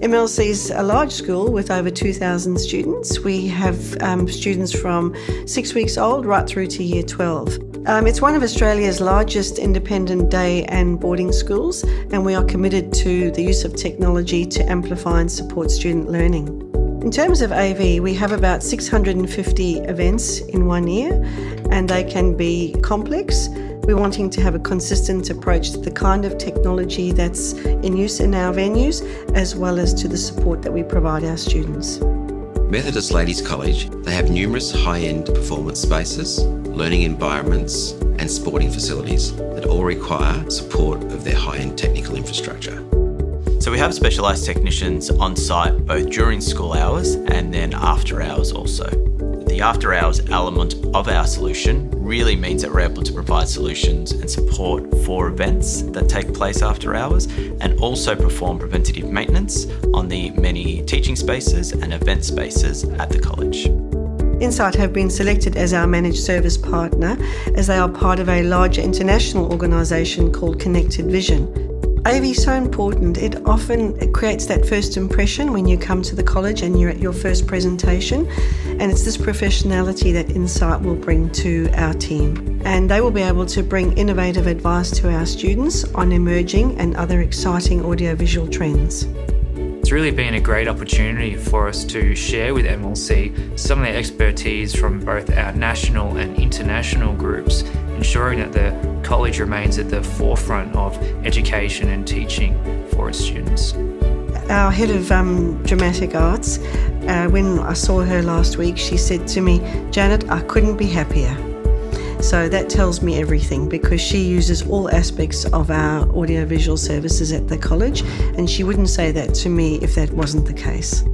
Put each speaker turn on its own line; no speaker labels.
MLC is a large school with over 2,000 students. We have students from 6 weeks old right through to year 12. It's one of Australia's largest independent day and boarding schools, and we are committed to the use of technology to amplify and support student learning. In terms of AV, we have about 650 events in 1 year, and they can be complex. We're wanting to have a consistent approach to the kind of technology that's in use in our venues, as well as to the support that we provide our students.
Methodist Ladies College, they have numerous high-end performance spaces, learning environments and sporting facilities that all require support of their high-end technical infrastructure.
So we have specialised technicians on site both during school hours and then after hours also. The after hours element of our solution really means that we're able to provide solutions and support for events that take place after hours, and also perform preventative maintenance on the many teaching spaces and event spaces at the college.
Insight have been selected as our managed service partner as they are part of a larger international organisation called Connected Vision. AV is so important. It often creates that first impression when you come to the college and you're at your first presentation, and it's this professionality that Insight will bring to our team. And they will be able to bring innovative advice to our students on emerging and other exciting audiovisual trends.
It's really been a great opportunity for us to share with MLC some of the expertise from both our national and international groups, ensuring that the college remains at the forefront of education and teaching for its students.
Our head of dramatic arts, when I saw her last week, she said to me, "Janet, I couldn't be happier." So that tells me everything, because she uses all aspects of our audiovisual services at the college, and she wouldn't say that to me if that wasn't the case.